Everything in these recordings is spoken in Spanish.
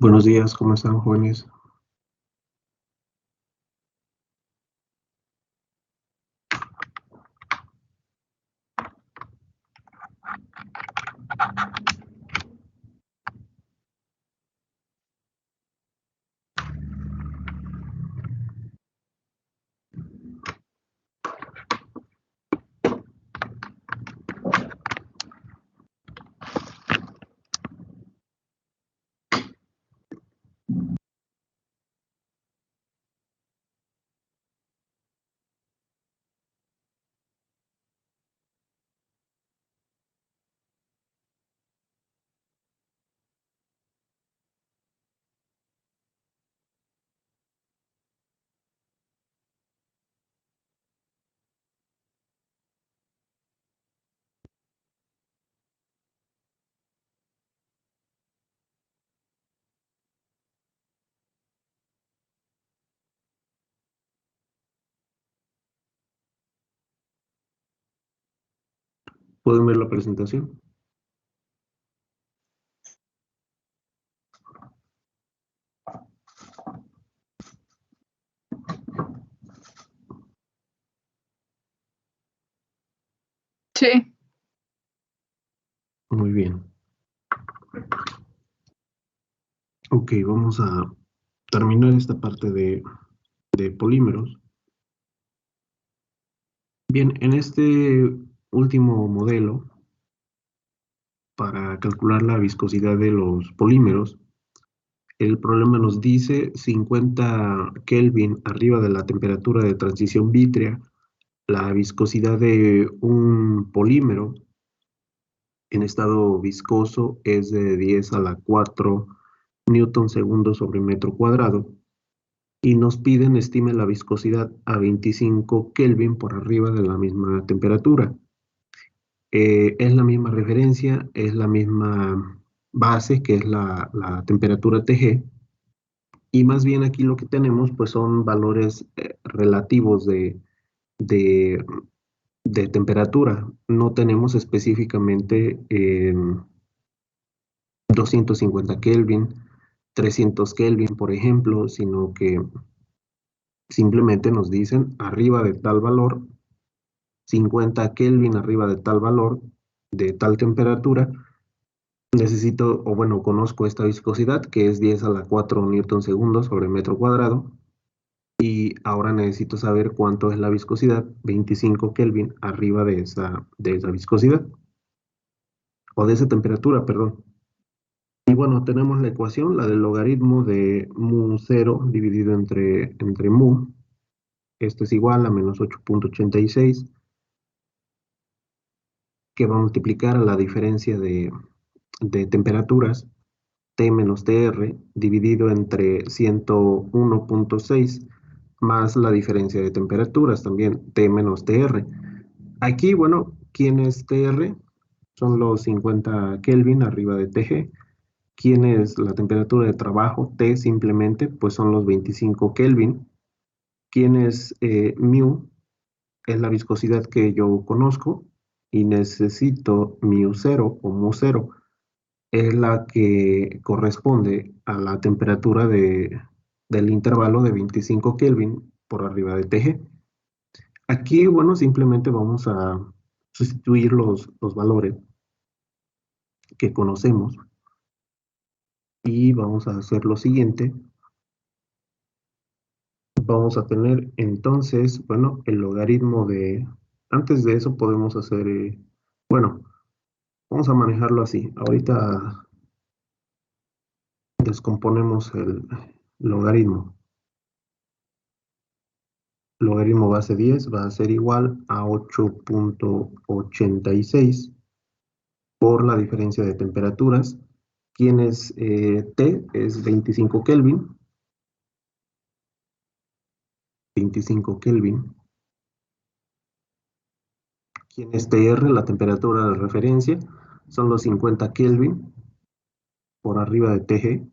Buenos días, ¿cómo están, jóvenes? ¿Pueden ver la presentación? Sí, Muy bien. Ok, vamos a terminar esta parte de polímeros. Bien, en este último modelo, para calcular la viscosidad de los polímeros, el problema nos dice 50 Kelvin arriba de la temperatura de transición vítrea, la viscosidad de un polímero en estado viscoso es de 10 a la 4 newton segundo sobre metro cuadrado y nos piden estime la viscosidad a 25 Kelvin por arriba de la misma temperatura. Es la misma referencia, es la misma base que es la temperatura TG, y más bien aquí lo que tenemos pues son valores relativos de, de temperatura. No tenemos específicamente 250 Kelvin, 300 Kelvin, por ejemplo, sino que simplemente nos dicen arriba de tal valor, 50 Kelvin arriba de tal valor, de tal temperatura, necesito, o bueno, conozco esta viscosidad que es 10 a la 4 newton segundos sobre metro cuadrado, y ahora necesito saber cuánto es la viscosidad, 25 Kelvin arriba de esa viscosidad, o de esa temperatura, perdón. Y bueno, tenemos la ecuación, la del logaritmo de mu 0 dividido entre mu. Esto es igual a menos 8,86, que va a multiplicar a la diferencia de temperaturas, T menos TR, dividido entre 101,6, más la diferencia de temperaturas, también T menos TR. Aquí, bueno, ¿quién es TR? Son los 50 Kelvin arriba de TG. ¿Quién es la temperatura de trabajo? T simplemente, pues son los 25 Kelvin. ¿Quién es mu? Es la viscosidad que yo conozco y necesito mu 0 o mu 0. Es la que corresponde a la temperatura del intervalo de 25 Kelvin por arriba de TG. Aquí, bueno, simplemente vamos a sustituir los valores que conocemos y vamos a hacer lo siguiente. Vamos a tener entonces, bueno, el logaritmo de... Antes de eso podemos hacer, bueno, vamos a manejarlo así. Ahorita descomponemos el logaritmo. Logaritmo base 10 va a ser igual a 8,86 por la diferencia de temperaturas. ¿Quién es T? Es 25 Kelvin. 25 Kelvin. ¿Quién es TR? La temperatura de referencia. Son los 50 Kelvin por arriba de TG,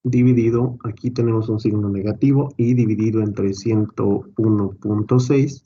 dividido, aquí tenemos un signo negativo, y dividido entre 101,6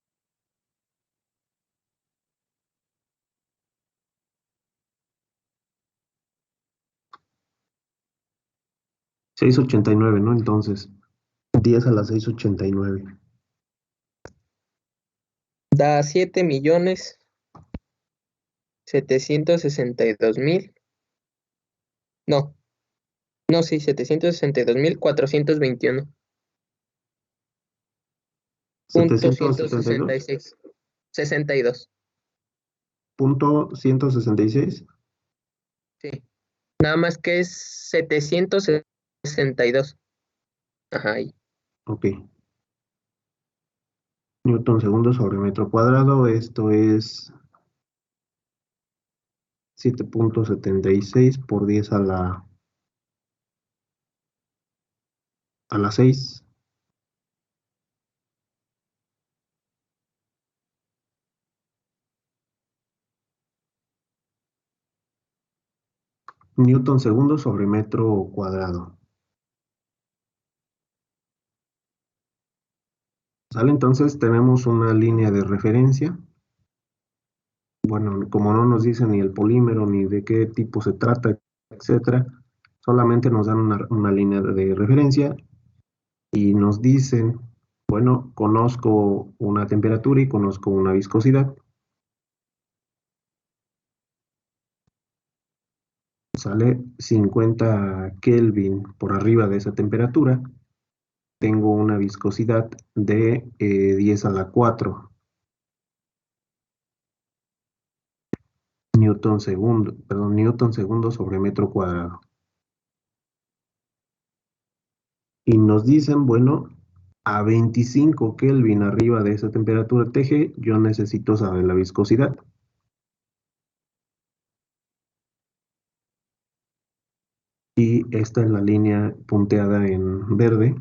689, ¿no? Entonces, 10 a la 689. Da 7.762.000. No, no, sí, 762.421. Punto 772. 166. 62. Punto 166. Sí. Nada más que es 762. Ajá, ahí. Ok. Newton segundo sobre metro cuadrado. Esto es 7.76 por 10 a la 6. Newton segundo sobre metro cuadrado. ¿Sale? Entonces tenemos una línea de referencia. Bueno, como no nos dice ni el polímero ni de qué tipo se trata, etcétera, solamente nos dan una línea de referencia y nos dicen, bueno, conozco una temperatura y conozco una viscosidad. Sale 50 Kelvin por arriba de esa temperatura. Tengo una viscosidad de 10 a la 4 Newton segundo sobre metro cuadrado. Y nos dicen, bueno, a 25 Kelvin arriba de esa temperatura TG, yo necesito saber la viscosidad. Y esta es la línea punteada en verde,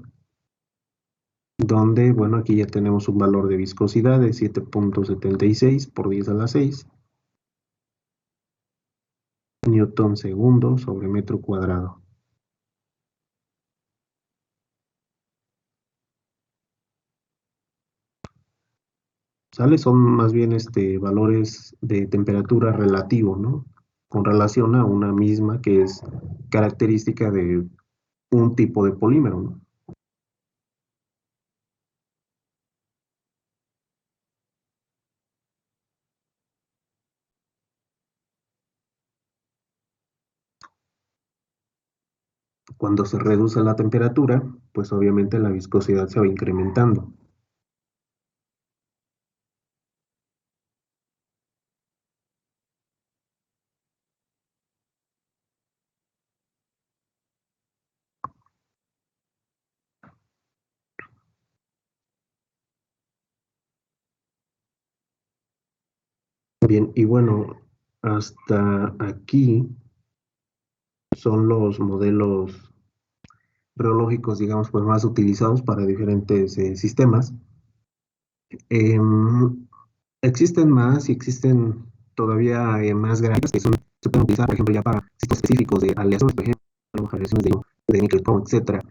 donde, bueno, aquí ya tenemos un valor de viscosidad de 7.76 por 10 a la 6 Newton segundo sobre metro cuadrado. ¿Sale? Son más bien valores de temperatura relativo, ¿no? Con relación a una misma que es característica de un tipo de polímero, ¿no? Cuando se reduce la temperatura, pues obviamente la viscosidad se va incrementando. Bien, y bueno, hasta aquí son los modelos reológicos, digamos, pues más utilizados para diferentes sistemas. Em, Existen más y existen todavía más grandes que se pueden utilizar, por ejemplo, ya para sistemas específicos de aleaciones, por ejemplo, aleaciones de níquel chrome, etcétera.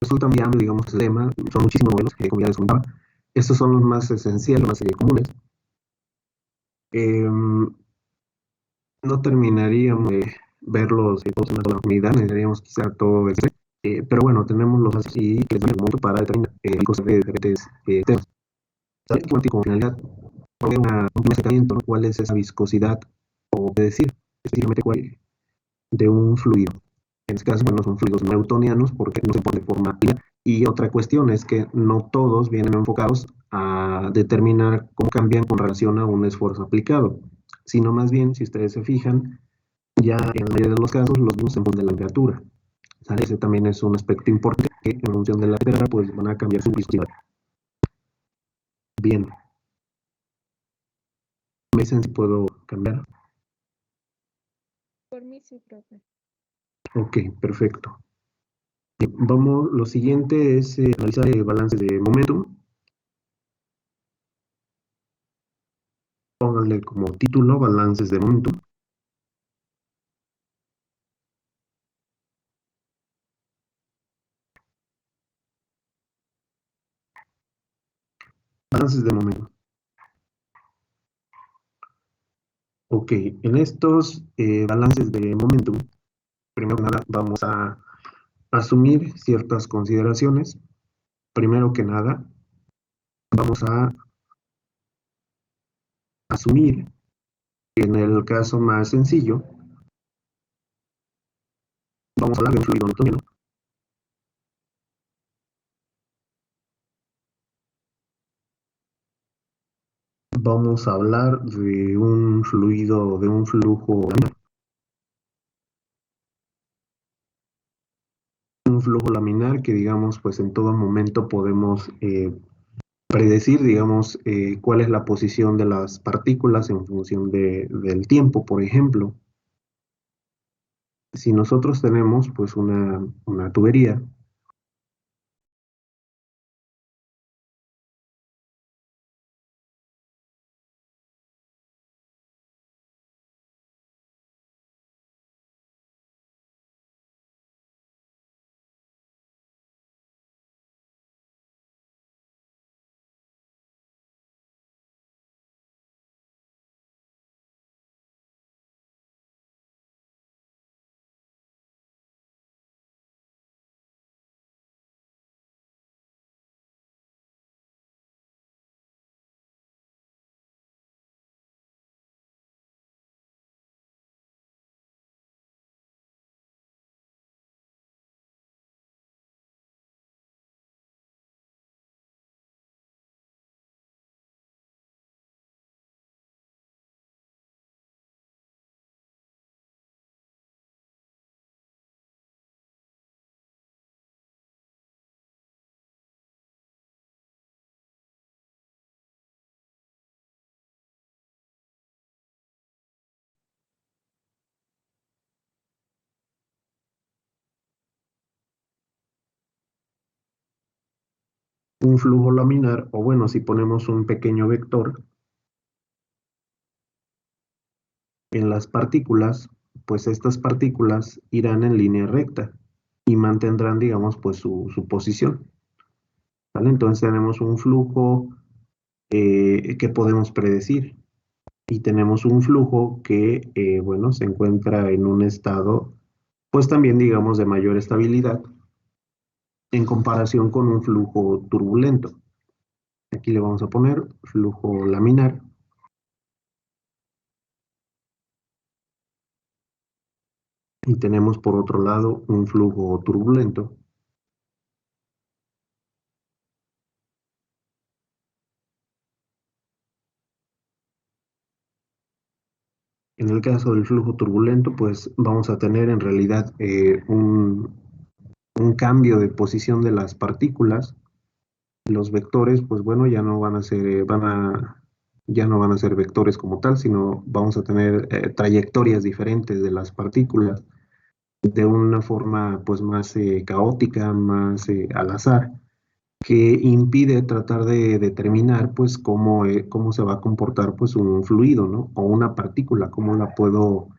Resulta muy amplio, digamos, el tema, son muchísimos modelos, como ya les comentaba. Estos son los más esenciales, los más comunes. Em, no terminaríamos de verlos todos en una sola unidad, necesitaríamos quizá todo el set. Pero bueno, tenemos los así que es el momento para determinar cosas de diferentes temas. ¿Sabe qué como finalidad? Poner un acercamiento, ¿no? ¿Cuál es esa viscosidad? O decir específicamente cuál de un fluido. En este caso, bueno, son fluidos newtonianos porque no se pone de forma lineal. Y otra cuestión es que no todos vienen enfocados a determinar cómo cambian con relación a un esfuerzo aplicado, sino más bien, si ustedes se fijan, ya en la mayoría de los casos los vemos en función de la temperatura. ¿Sale? Ese también es un aspecto importante que en función de la temperatura pues van a cambiar su viscosidad. Bien, me dicen si puedo cambiar. Por mí sí, profe. Ok, perfecto. Bien, vamos, lo siguiente es analizar balances de momentum. Pónganle como título balances de momentum. Balances de momentum. Ok, en estos balances de momentum, primero que nada vamos a asumir ciertas consideraciones. Primero que nada, vamos a asumir que en el caso más sencillo, vamos a hablar de un fluido newtoniano. Vamos a hablar de un fluido, de un flujo laminar. Un flujo laminar que, digamos, pues en todo momento podemos predecir, digamos, cuál es la posición de las partículas en función del tiempo, por ejemplo. Si nosotros tenemos, pues, una tubería, un flujo laminar, o bueno, si ponemos un pequeño vector en las partículas, pues estas partículas irán en línea recta y mantendrán, digamos, pues su posición. ¿Vale? Entonces tenemos un flujo que podemos predecir y tenemos un flujo que, bueno, se encuentra en un estado, pues también, digamos, de mayor estabilidad en comparación con un flujo turbulento. Aquí le vamos a poner flujo laminar. Y tenemos por otro lado un flujo turbulento. En el caso del flujo turbulento, pues vamos a tener en realidad un cambio de posición de las partículas. Los vectores, pues bueno, ya no van a ser, ya no van a ser vectores como tal, sino vamos a tener trayectorias diferentes de las partículas de una forma pues más caótica, más al azar, que impide tratar de determinar pues cómo se va a comportar pues un fluido, ¿no? O una partícula, cómo puedo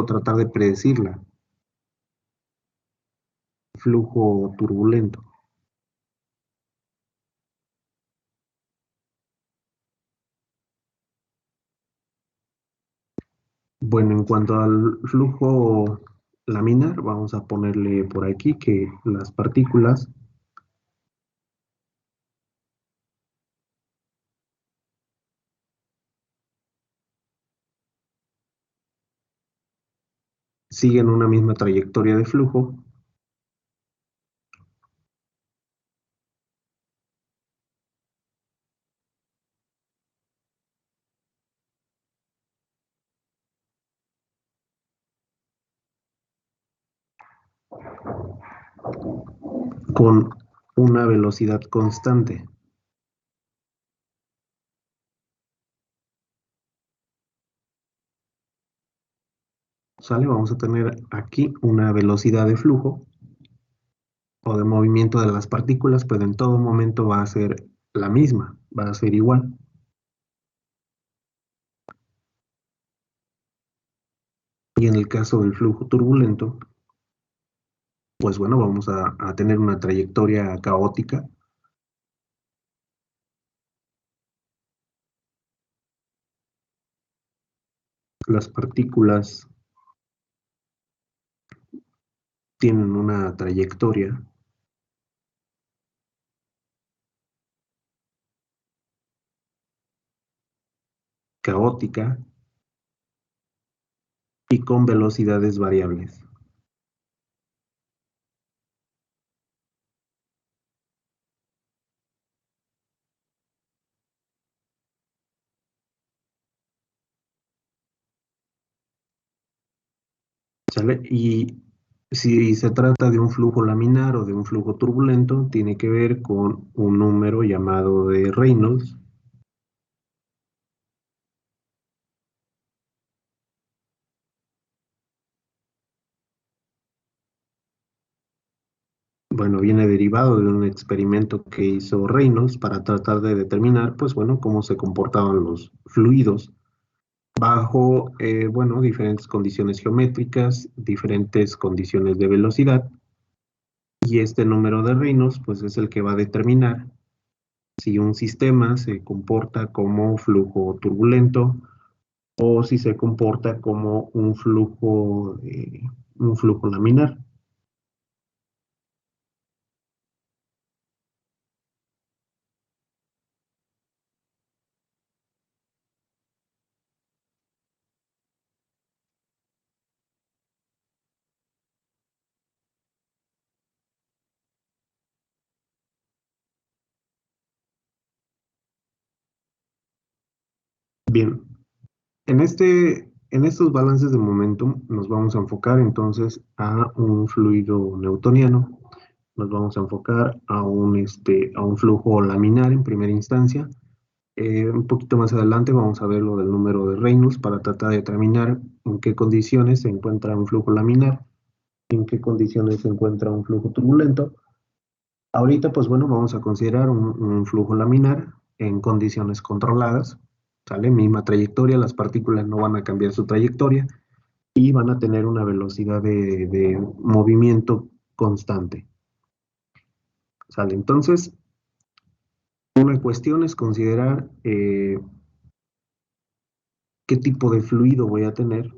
tratar de predecirla. Flujo turbulento. Bueno, en cuanto al flujo laminar, vamos a ponerle por aquí que las partículas siguen una misma trayectoria de flujo con una velocidad constante. ¿Sale? Vamos a tener aquí una velocidad de flujo o de movimiento de las partículas, pero en todo momento va a ser la misma, va a ser igual. Y en el caso del flujo turbulento, pues bueno, vamos a tener una trayectoria caótica. Las partículas tienen una trayectoria caótica y con velocidades variables. ¿Sale? Y si se trata de un flujo laminar o de un flujo turbulento, tiene que ver con un número llamado de Reynolds. Bueno, viene derivado de un experimento que hizo Reynolds para tratar de determinar, pues bueno, cómo se comportaban los fluidos bajo, bueno, diferentes condiciones geométricas, diferentes condiciones de velocidad, y este número de Reynolds, pues es el que va a determinar si un sistema se comporta como flujo turbulento o si se comporta como un flujo laminar. Bien, en estos balances de momentum nos vamos a enfocar entonces a un fluido newtoniano, nos vamos a enfocar a un flujo laminar en primera instancia. Un poquito más adelante vamos a ver lo del número de Reynolds para tratar de determinar en qué condiciones se encuentra un flujo laminar, en qué condiciones se encuentra un flujo turbulento. Ahorita, pues bueno, vamos a considerar un flujo laminar en condiciones controladas, ¿sale? Misma trayectoria, las partículas no van a cambiar su trayectoria y van a tener una velocidad de movimiento constante, ¿sale? Entonces, una cuestión es considerar qué tipo de fluido voy a tener,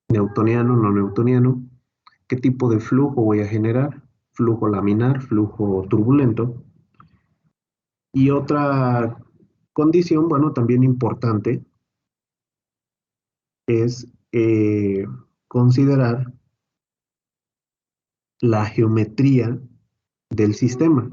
newtoniano, no newtoniano, qué tipo de flujo voy a generar, flujo laminar, flujo turbulento. Y otra condición, bueno, también importante, es considerar la geometría del sistema.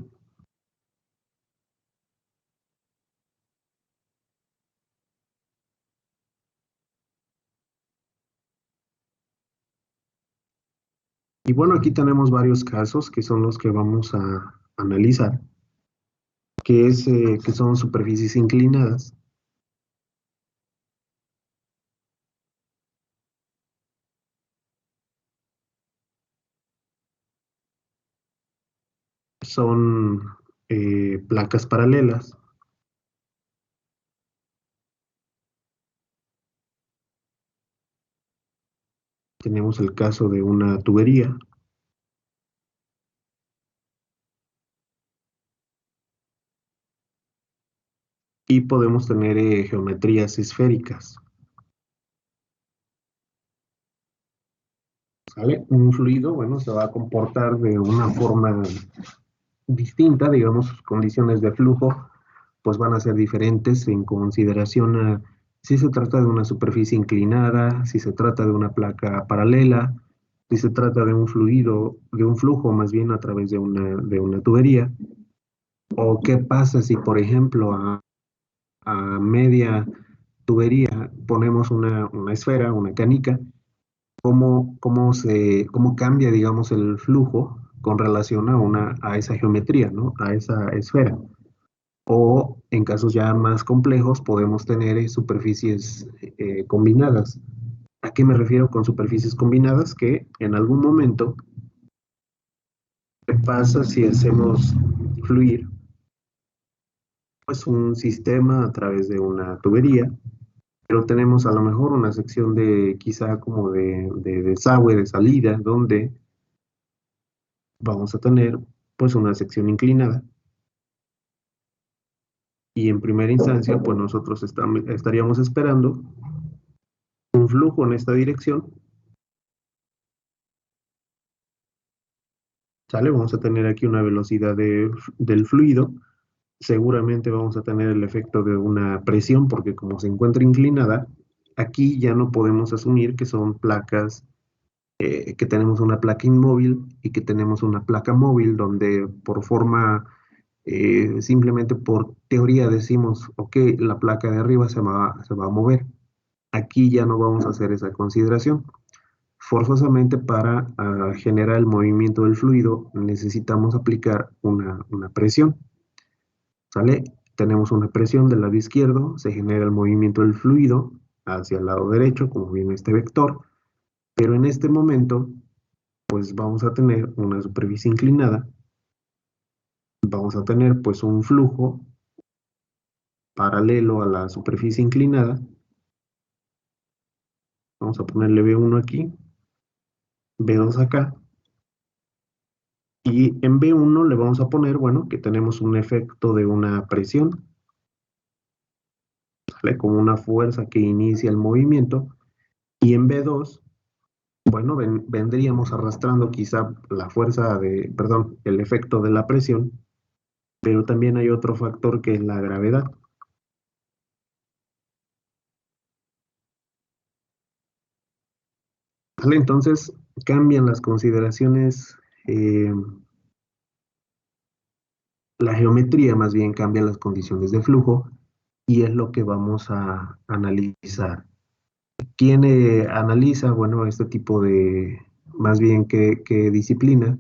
Y bueno, aquí tenemos varios casos que son los que vamos a analizar, que son superficies inclinadas. Son placas paralelas. Tenemos el caso de una tubería. Y podemos tener geometrías esféricas. ¿Sale? Un fluido, bueno, se va a comportar de una forma distinta, digamos, sus condiciones de flujo, pues van a ser diferentes en consideración a si se trata de una superficie inclinada, si se trata de una placa paralela, si se trata de un fluido, de un flujo más bien a través de una tubería, o qué pasa si, por ejemplo, a media tubería ponemos una esfera, una canica, cómo cambia, digamos, el flujo con relación a esa geometría, ¿no? A esa esfera. O en casos ya más complejos podemos tener superficies combinadas. ¿A qué me refiero con superficies combinadas? Que en algún momento, ¿qué pasa si hacemos fluir pues un sistema a través de una tubería? Pero tenemos a lo mejor una sección de quizá como de desagüe, de salida, donde vamos a tener pues una sección inclinada. Y en primera instancia, pues nosotros estaríamos esperando un flujo en esta dirección ¿Sale? Vamos a tener aquí una velocidad del fluido. Seguramente vamos a tener el efecto de una presión, porque como se encuentra inclinada, aquí ya no podemos asumir que son placas, que tenemos una placa inmóvil y que tenemos una placa móvil, donde por forma, simplemente por teoría decimos, ok, la placa de arriba se va a mover. Aquí ya no vamos a hacer esa consideración. Forzosamente para generar el movimiento del fluido necesitamos aplicar una presión. ¿Sale? Tenemos una presión del lado izquierdo, se genera el movimiento del fluido hacia el lado derecho, como viene este vector, pero en este momento, pues vamos a tener una superficie inclinada, vamos a tener pues un flujo paralelo a la superficie inclinada, vamos a ponerle B1 aquí, B2 acá, y en B1 le vamos a poner, bueno, que tenemos un efecto de una presión, ¿sale? Como una fuerza que inicia el movimiento, y en B2, bueno, vendríamos arrastrando quizá la fuerza perdón, el efecto de la presión, pero también hay otro factor que es la gravedad. ¿Vale? Entonces cambian las consideraciones, eh, la geometría más bien cambia las condiciones de flujo y es lo que vamos a analizar. ¿Quién analiza, bueno, este tipo de, más bien qué disciplina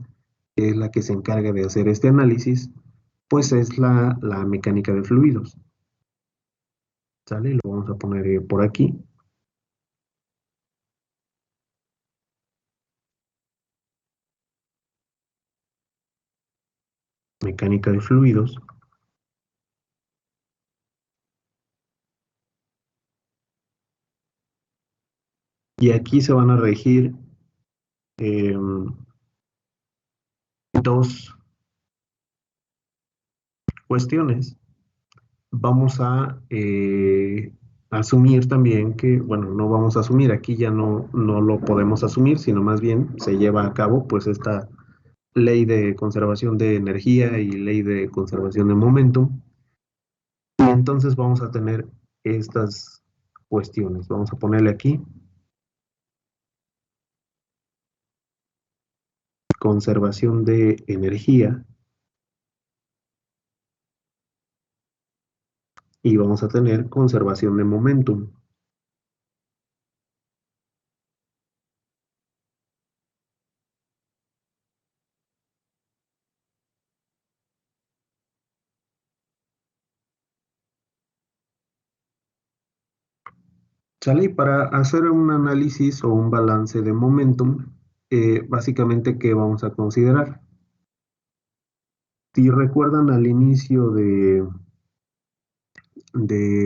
es la que se encarga de hacer este análisis? Pues es la mecánica de fluidos. ¿Sale? Lo vamos a poner por aquí. Mecánica de fluidos. Y aquí se van a regir dos cuestiones. Vamos a asumir también que, bueno, no vamos a asumir, aquí ya no lo podemos asumir, sino más bien se lleva a cabo pues esta ley de conservación de energía y ley de conservación de momentum. Y entonces vamos a tener estas cuestiones. Vamos a ponerle aquí conservación de energía y vamos a tener conservación de momentum. ¿Sale? Y para hacer un análisis o un balance de momentum, básicamente, ¿qué vamos a considerar? Si recuerdan al inicio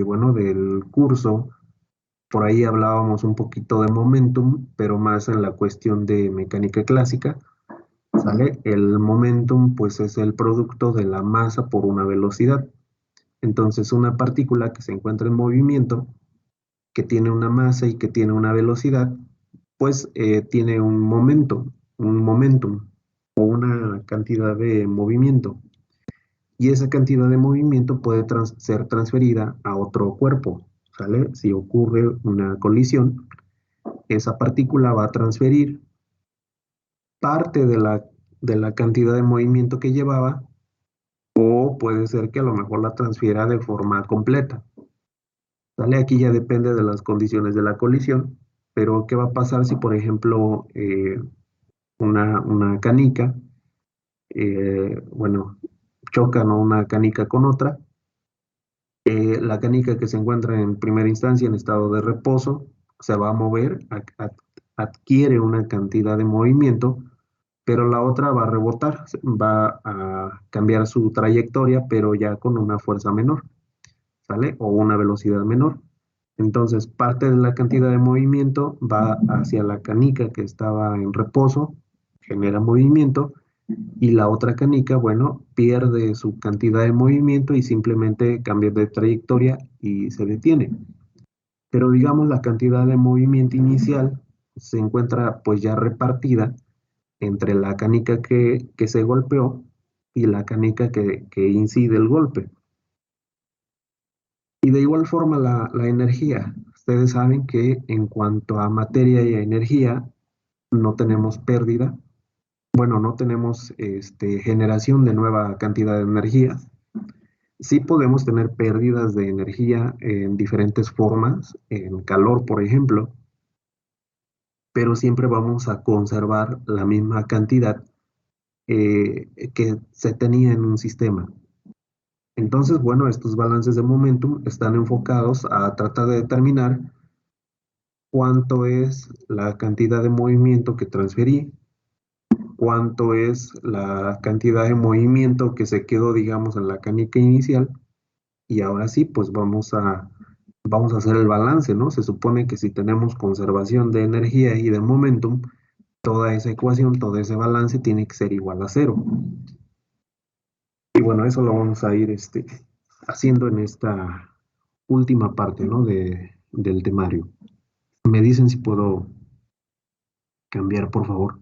bueno, del curso, por ahí hablábamos un poquito de momentum, pero más en la cuestión de mecánica clásica, ¿sale? El momentum, pues, es el producto de la masa por una velocidad. Entonces, una partícula que se encuentra en movimiento, que tiene una masa y que tiene una velocidad, pues tiene un momentum o una cantidad de movimiento. Y esa cantidad de movimiento puede ser transferida a otro cuerpo, ¿sale? Si ocurre una colisión, esa partícula va a transferir parte de la cantidad de movimiento que llevaba, o puede ser que a lo mejor la transfiera de forma completa. ¿Sale? Aquí ya depende de las condiciones de la colisión, pero ¿qué va a pasar si, por ejemplo, una canica, bueno, chocan, ¿no?, una canica con otra? La canica que se encuentra en primera instancia en estado de reposo se va a mover, adquiere una cantidad de movimiento, pero la otra va a rebotar, va a cambiar su trayectoria, pero ya con una fuerza menor, ¿sale? O una velocidad menor. Entonces, parte de la cantidad de movimiento va hacia la canica que estaba en reposo, genera movimiento, y la otra canica, bueno, pierde su cantidad de movimiento y simplemente cambia de trayectoria y se detiene. Pero digamos, la cantidad de movimiento inicial se encuentra pues ya repartida entre la canica que se golpeó y la canica que incide el golpe. Y de igual forma la energía. Ustedes saben que en cuanto a materia y a energía, no tenemos pérdida. Bueno, no tenemos generación de nueva cantidad de energía. Sí podemos tener pérdidas de energía en diferentes formas, en calor, por ejemplo, pero siempre vamos a conservar la misma cantidad que se tenía en un sistema. Entonces, bueno, estos balances de momentum están enfocados a tratar de determinar cuánto es la cantidad de movimiento que transferí, cuánto es la cantidad de movimiento que se quedó, digamos, en la canica inicial, y ahora sí, pues vamos a hacer el balance, ¿no? Se supone que si tenemos conservación de energía y de momentum, toda esa ecuación, todo ese balance tiene que ser igual a cero. Y bueno, eso lo vamos a ir haciendo en esta última parte, ¿no? Del temario. Me dicen si puedo cambiar, por favor.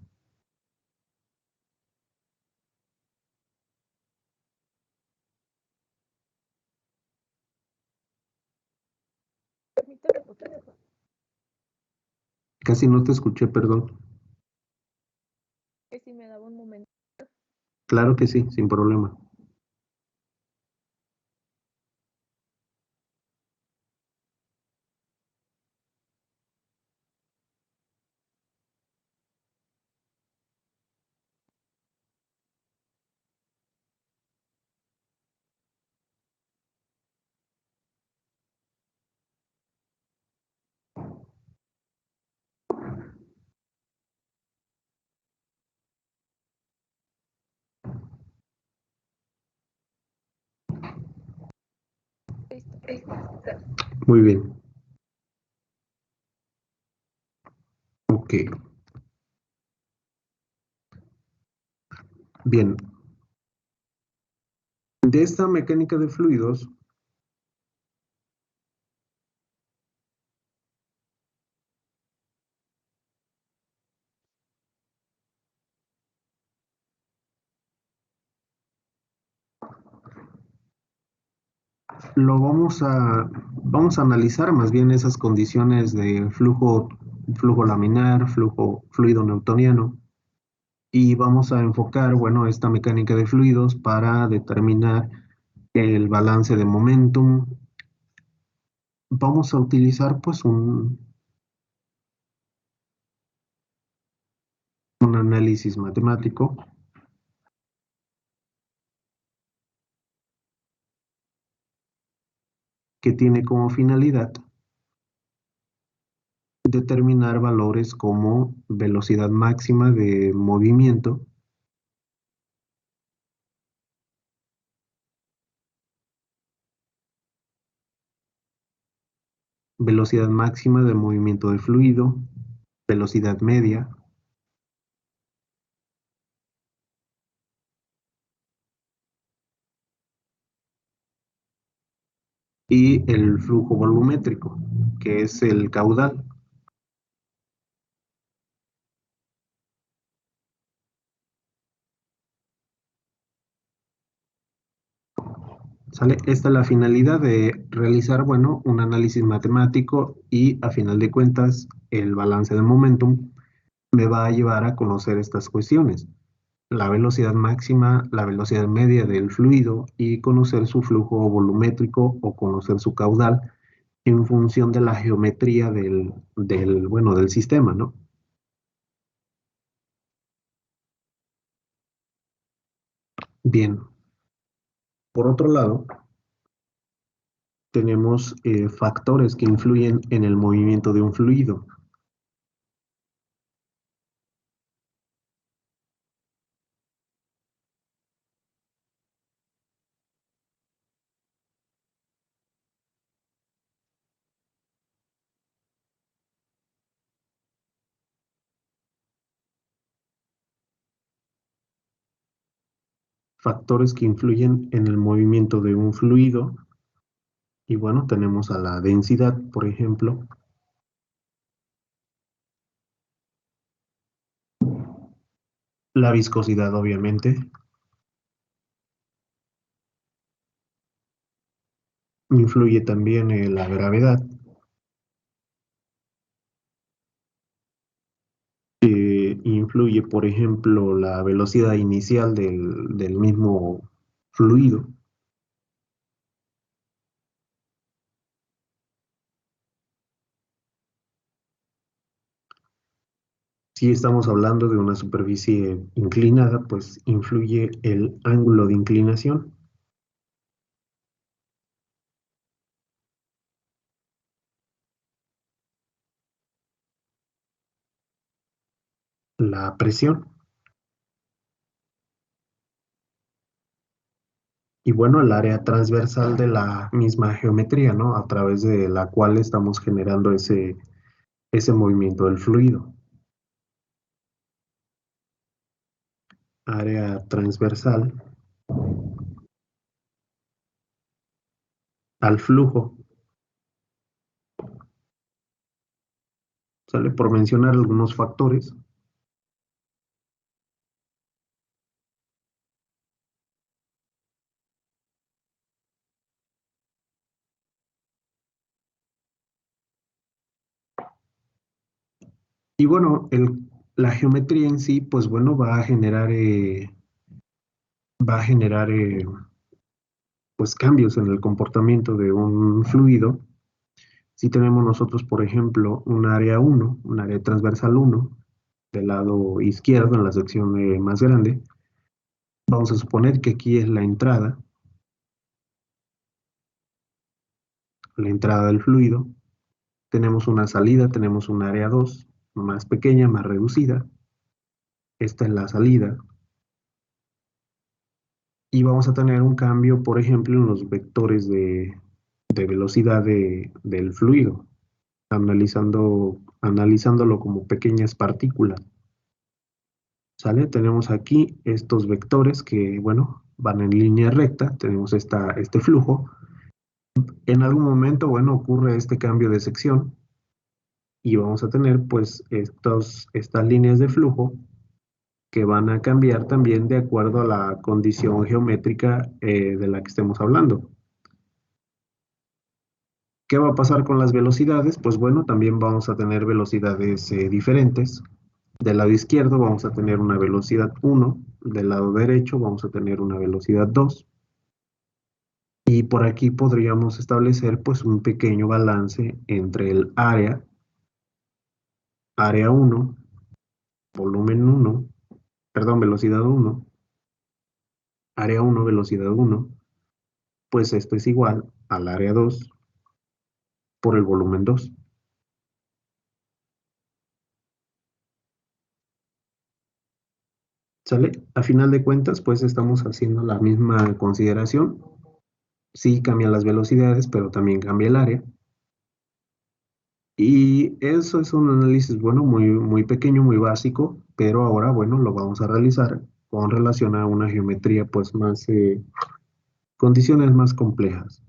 Casi no te escuché, perdón. Que si me daba un momento. Claro que sí, sin problema. Muy bien. Ok. Bien. De esta mecánica de fluidos, vamos a analizar más bien esas condiciones de flujo laminar, fluido newtoniano, y vamos a enfocar, bueno, esta mecánica de fluidos para determinar el balance de momentum. Vamos a utilizar pues un análisis matemático que tiene como finalidad determinar valores como velocidad máxima de movimiento, velocidad máxima de movimiento de fluido, velocidad media, y el flujo volumétrico, que es el caudal. ¿Sale? Esta es la finalidad de realizar, bueno, un análisis matemático y a final de cuentas el balance de momentum me va a llevar a conocer estas cuestiones. La velocidad máxima, la velocidad media del fluido y conocer su flujo volumétrico o conocer su caudal en función de la geometría bueno, del sistema, ¿no? Bien. Por otro lado, tenemos factores que influyen en el movimiento de un fluido. Factores que influyen en el movimiento de un fluido. Y bueno, tenemos a la densidad, por ejemplo. La viscosidad, obviamente. Influye también la gravedad. Influye, por ejemplo, la velocidad inicial del mismo fluido. Si estamos hablando de una superficie inclinada, pues influye el ángulo de inclinación. La presión. Y bueno, el área transversal de la misma geometría, ¿no? A través de la cual estamos generando ese movimiento del fluido. Área transversal al flujo. ¿Sale? Por mencionar algunos factores. Y bueno, la geometría en sí, pues bueno, va a generar pues cambios en el comportamiento de un fluido. Si tenemos nosotros, por ejemplo, un área 1, un área transversal 1, del lado izquierdo, en la sección más grande, vamos a suponer que aquí es la entrada del fluido. Tenemos una salida, tenemos un área 2, más pequeña, más reducida. Esta es la salida. Y vamos a tener un cambio, por ejemplo, en los vectores de velocidad del fluido, analizándolo como pequeñas partículas. ¿Sale? Tenemos aquí estos vectores que, bueno, van en línea recta, tenemos este flujo. En algún momento, bueno, ocurre este cambio de sección y vamos a tener, pues, estas líneas de flujo que van a cambiar también de acuerdo a la condición geométrica de la que estemos hablando. ¿Qué va a pasar con las velocidades? Pues bueno, también vamos a tener velocidades diferentes. Del lado izquierdo vamos a tener una velocidad 1, del lado derecho vamos a tener una velocidad 2. Y por aquí podríamos establecer pues un pequeño balance entre el área 1, volumen 1, perdón, velocidad 1, área 1, velocidad 1, pues esto es igual al área 2 por el volumen 2. ¿Sale? A final de cuentas, pues estamos haciendo la misma consideración. Sí cambian las velocidades, pero también cambia el área. Y eso es un análisis, bueno, muy, muy pequeño, muy básico, pero ahora, bueno, lo vamos a realizar con relación a una geometría, pues más, condiciones más complejas.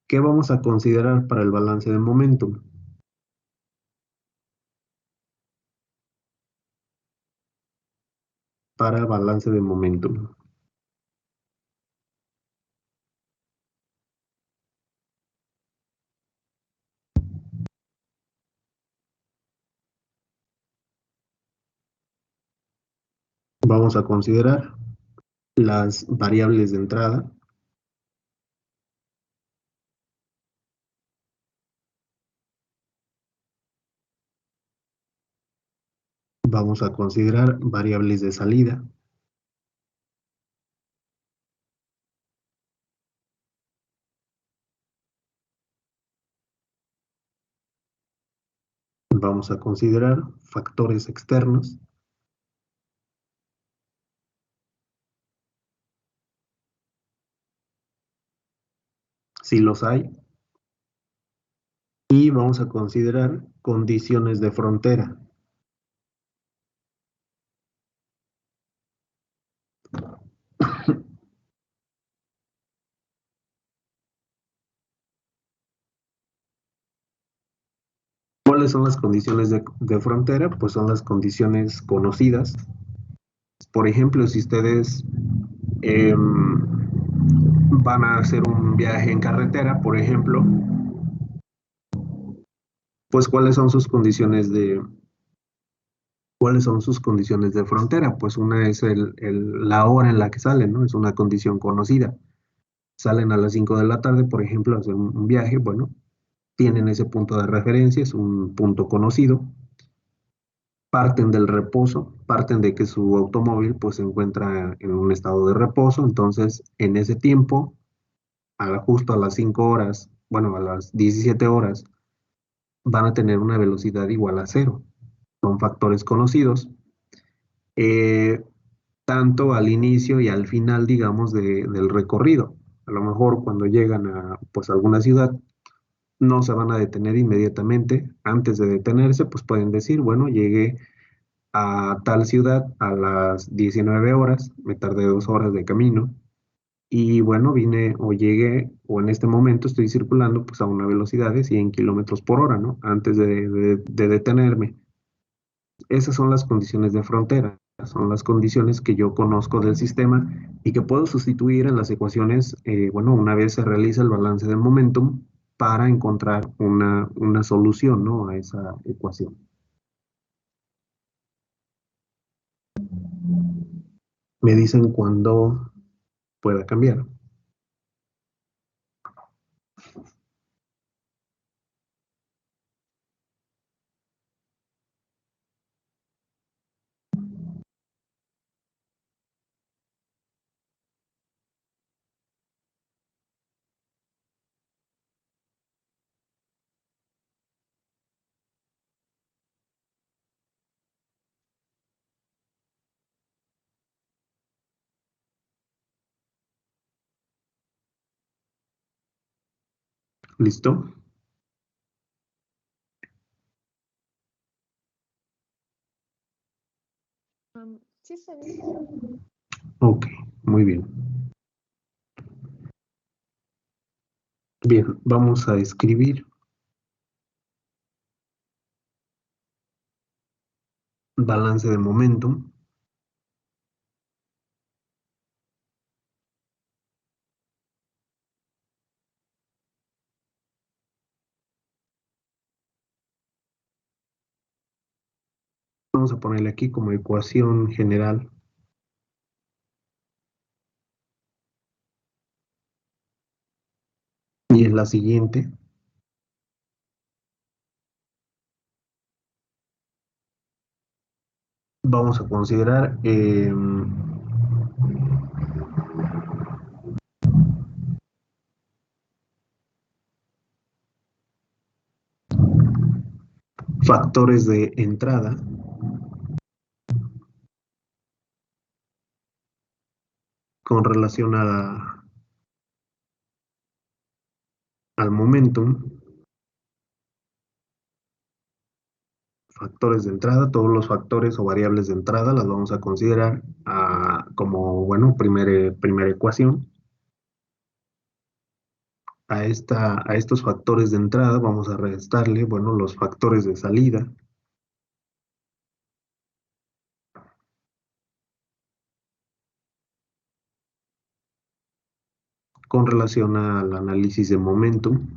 ¿Qué vamos a considerar para el balance de momentum? Para balance de momentum. Vamos a considerar las variables de entrada, vamos a considerar variables de salida, vamos a considerar factores externos, si los hay, y vamos a considerar condiciones de frontera. ¿Cuáles son las condiciones de frontera? Pues son las condiciones conocidas. Por ejemplo, si ustedes van a hacer un viaje en carretera, por ejemplo, pues ¿cuáles son sus condiciones de frontera? Pues una es la hora en la que salen, ¿no? Es una condición conocida. Salen a las 5 de la tarde, por ejemplo, a hacer un viaje, bueno, tienen ese punto de referencia, es un punto conocido. Parten del reposo, parten de que su automóvil pues se encuentra en un estado de reposo, entonces en ese tiempo, justo a las 5 horas, bueno, a las 17 horas, van a tener una velocidad igual a cero. Son factores conocidos, eh, tanto al inicio y al final, digamos, del recorrido. A lo mejor cuando llegan a pues, alguna ciudad, no se van a detener inmediatamente. Antes de detenerse, pues pueden decir, bueno, llegué a tal ciudad a las 19 horas, me tardé 2 horas de camino, y bueno, vine o llegué, o en este momento estoy circulando pues a una velocidad de 100 kilómetros por hora, ¿no? Antes de detenerme. Esas son las condiciones de frontera, son las condiciones que yo conozco del sistema y que puedo sustituir en las ecuaciones, bueno, una vez se realiza el balance del momentum para encontrar una solución, ¿no? A esa ecuación. Me dicen cuándo pueda cambiar. ¿Listo? Sí, está bien. Ok, muy bien. Bien, vamos a escribir balance de momentum. Vamos a ponerle aquí como ecuación general. Y es la siguiente. Vamos a considerar factores de entrada con relación al momentum. Factores de entrada, todos los factores o variables de entrada las vamos a considerar como, bueno, primera ecuación. A estos factores de entrada vamos a restarle, bueno, los factores de salida. Con relación al análisis de momentum.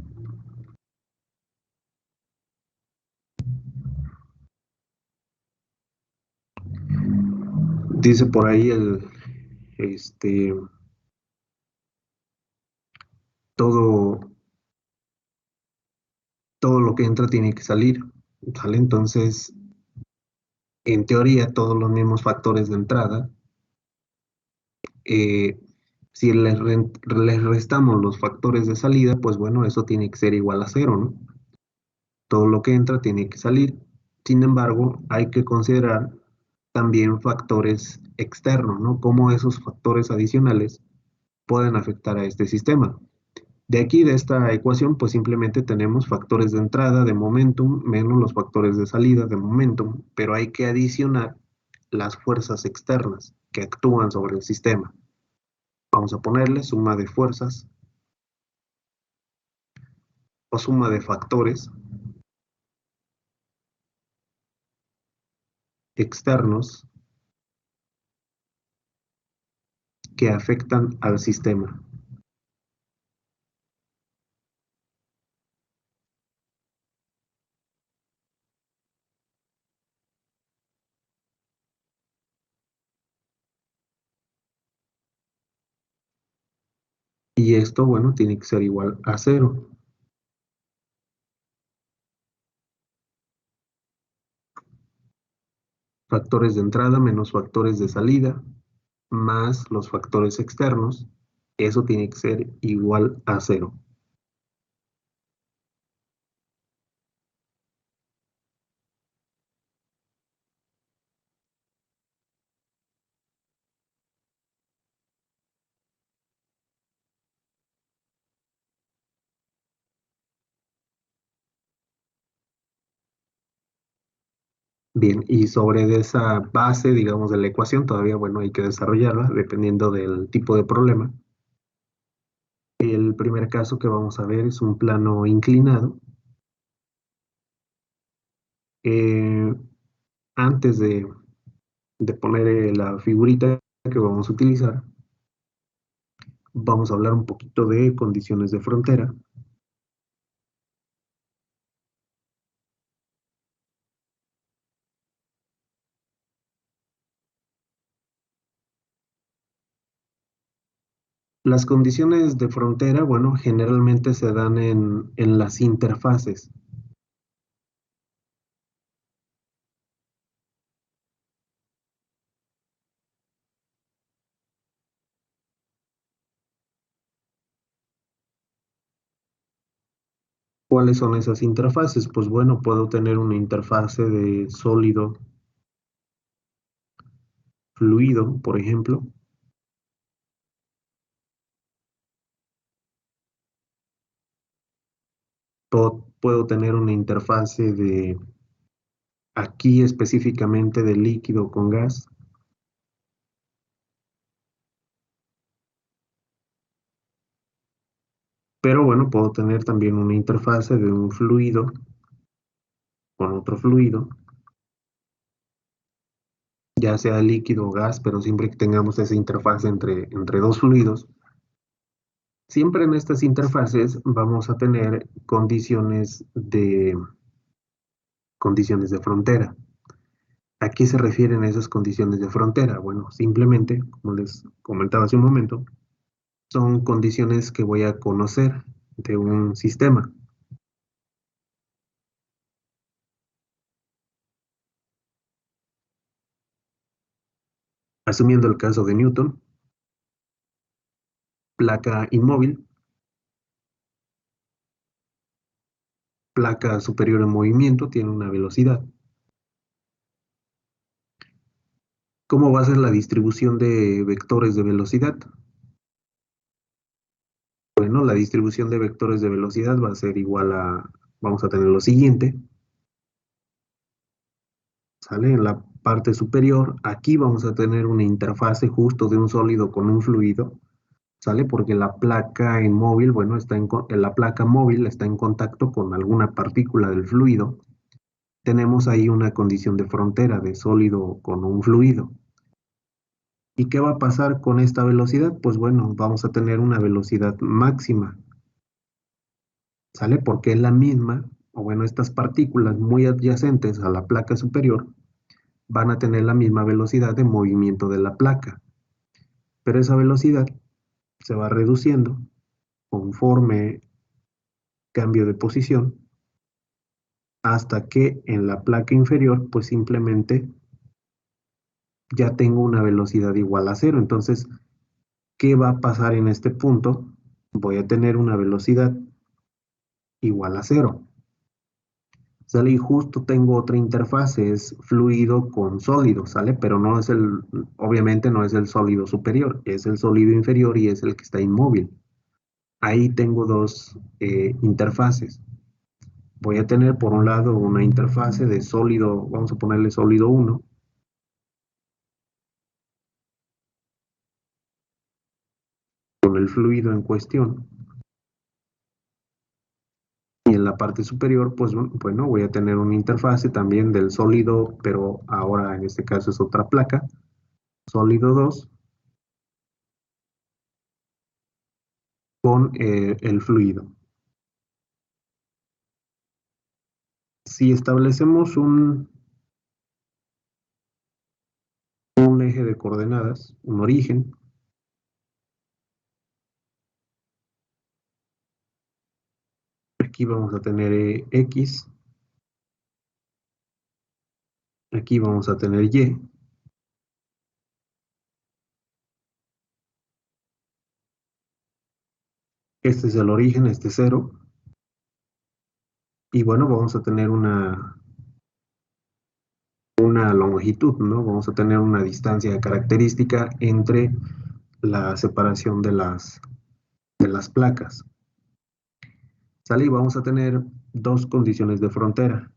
Dice por ahí todo, todo lo que entra tiene que salir, ¿sale? Entonces, en teoría, todos los mismos factores de entrada, si les restamos los factores de salida, pues bueno, eso tiene que ser igual a cero, ¿no? Todo lo que entra tiene que salir. Sin embargo, hay que considerar también factores externos, ¿no? Cómo esos factores adicionales pueden afectar a este sistema. De aquí, de esta ecuación, pues simplemente tenemos factores de entrada de momentum menos los factores de salida de momentum, pero hay que adicionar las fuerzas externas que actúan sobre el sistema. Vamos a ponerle suma de fuerzas o suma de factores externos que afectan al sistema. Y esto, bueno, tiene que ser igual a 0. Factores de entrada menos factores de salida, más los factores externos, eso tiene que ser igual a 0. Bien, y sobre esa base, digamos, de la ecuación, todavía, bueno, hay que desarrollarla dependiendo del tipo de problema. El primer caso que vamos a ver es un plano inclinado. Eh, Antes de poner la figurita que vamos a utilizar, vamos a hablar un poquito de condiciones de frontera. Las condiciones de frontera, bueno, generalmente se dan en las interfaces. ¿Cuáles son esas interfaces? Pues bueno, puedo tener una interfase de sólido, fluido, por ejemplo. Puedo tener una interfase de, aquí específicamente de líquido con gas. Pero bueno, puedo tener también una interfase de un fluido con otro fluido, ya sea líquido o gas, pero siempre que tengamos esa interfase entre dos fluidos. Siempre en estas interfaces vamos a tener condiciones de frontera. ¿A qué se refieren esas condiciones de frontera? Bueno, simplemente, como les comentaba hace un momento, son condiciones que voy a conocer de un sistema. Asumiendo el caso de Newton, placa inmóvil, placa superior en movimiento, tiene una velocidad. ¿Cómo va a ser la distribución de vectores de velocidad? Bueno, la distribución de vectores de velocidad va a ser igual a, vamos a tener lo siguiente, ¿sale? En la parte superior, aquí vamos a tener una interfase justo de un sólido con un fluido, ¿sale? Porque la placa inmóvil, bueno, la placa móvil está en contacto con alguna partícula del fluido. Tenemos ahí una condición de frontera de sólido con un fluido. ¿Y qué va a pasar con esta velocidad? Pues bueno, vamos a tener una velocidad máxima, ¿sale? Porque es la misma, o bueno, estas partículas muy adyacentes a la placa superior van a tener la misma velocidad de movimiento de la placa, pero esa velocidad se va reduciendo conforme cambio de posición hasta que en la placa inferior pues simplemente ya tengo una velocidad igual a 0. Entonces, ¿qué va a pasar en este punto? Voy a tener una velocidad igual a 0. ¿Sale? Y justo tengo otra interfase, es fluido con sólido, ¿sale? Pero no es obviamente no es el sólido superior, es el sólido inferior y es el que está inmóvil. Ahí tengo dos interfaces. Voy a tener por un lado una interfase de sólido, vamos a ponerle sólido 1, con el fluido en cuestión. Y en en la parte superior, pues bueno, voy a tener una interfase también del sólido, pero ahora en este caso es otra placa, sólido 2, con el fluido. Si establecemos un eje de coordenadas, un origen, aquí vamos a tener X, aquí vamos a tener Y, este es el origen, este es 0, y bueno, vamos a tener una longitud, ¿no? Vamos a tener una distancia característica entre la separación de las placas. ¿Sale? Y vamos a tener dos condiciones de frontera.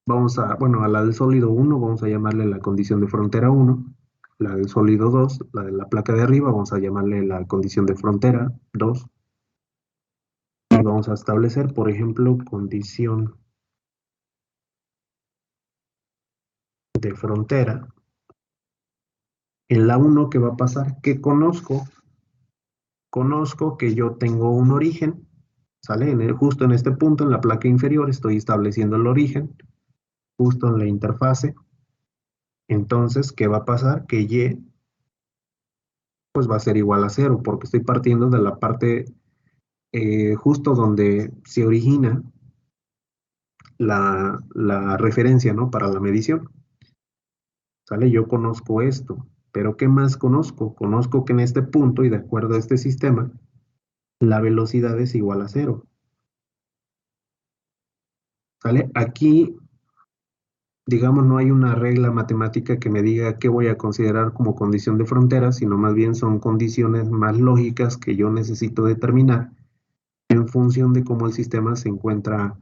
Bueno, a la del sólido 1 vamos a llamarle la condición de frontera 1, la del sólido 2, la de la placa de arriba, vamos a llamarle la condición de frontera 2. Y vamos a establecer, por ejemplo, condición de frontera. En la 1, ¿qué va a pasar? Que conozco que yo tengo un origen, ¿sale? Justo en este punto, en la placa inferior, estoy estableciendo el origen, justo en la interfase. Entonces, ¿qué va a pasar? Que Y, pues va a ser igual a 0, porque estoy partiendo de la parte justo donde se origina la referencia, ¿no? Para la medición, ¿sale? Yo conozco esto, pero ¿qué más conozco? Conozco que en este punto, y de acuerdo a este sistema, la velocidad es igual a 0. ¿Sale? Aquí, digamos, no hay una regla matemática que me diga qué voy a considerar como condición de frontera, sino más bien son condiciones más lógicas que yo necesito determinar en función de cómo el sistema se encuentra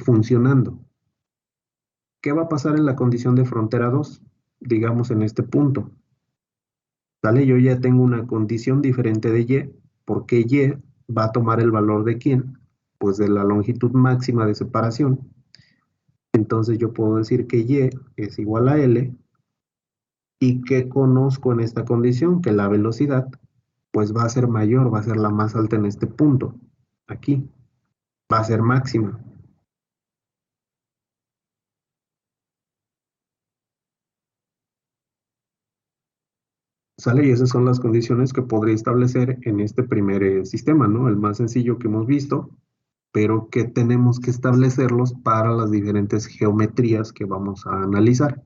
funcionando. ¿Qué va a pasar en la condición de frontera 2? Digamos en este punto. ¿Sale? Yo ya tengo una condición diferente de Y, porque Y va a tomar el valor de ¿quién? Pues de la longitud máxima de separación. Entonces yo puedo decir que Y es igual a L, y que conozco en esta condición que la velocidad pues va a ser mayor, va a ser la más alta en este punto, aquí, va a ser máxima. ¿Sale? Y esas son las condiciones que podría establecer en este primer sistema, ¿no? El más sencillo que hemos visto, pero que tenemos que establecerlos para las diferentes geometrías que vamos a analizar.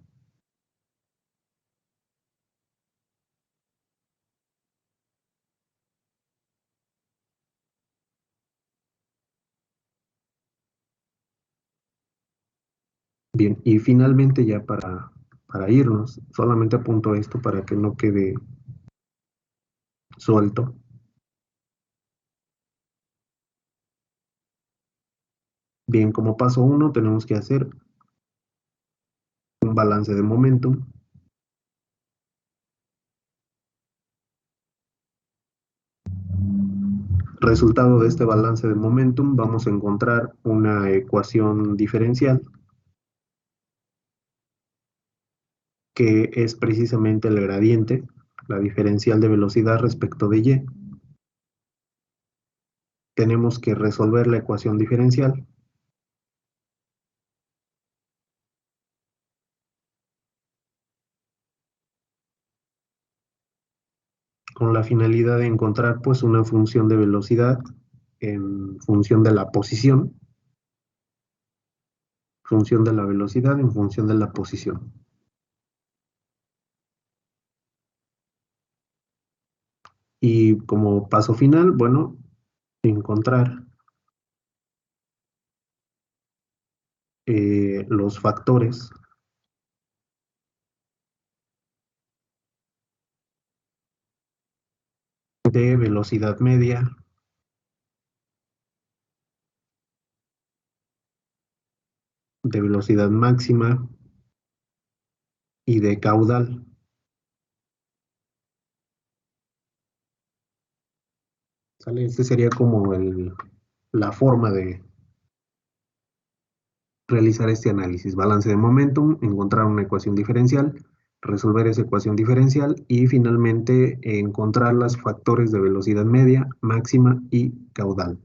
Bien, y finalmente ya para irnos, solamente apunto esto para que no quede suelto. Bien, como paso 1 tenemos que hacer un balance de momentum. Resultado de este balance de momentum, vamos a encontrar una ecuación diferencial que es precisamente el gradiente, la diferencial de velocidad respecto de Y. Tenemos que resolver la ecuación diferencial. Con la finalidad de encontrar pues una función de velocidad en función de la posición, función de la velocidad en función de la posición. Y como paso final, bueno, encontrar los factores de velocidad media, de velocidad máxima y de caudal. ¿Sale? Este sería como la forma de realizar este análisis. Balance de momentum, encontrar una ecuación diferencial, resolver esa ecuación diferencial y finalmente encontrar los factores de velocidad media, máxima y caudal.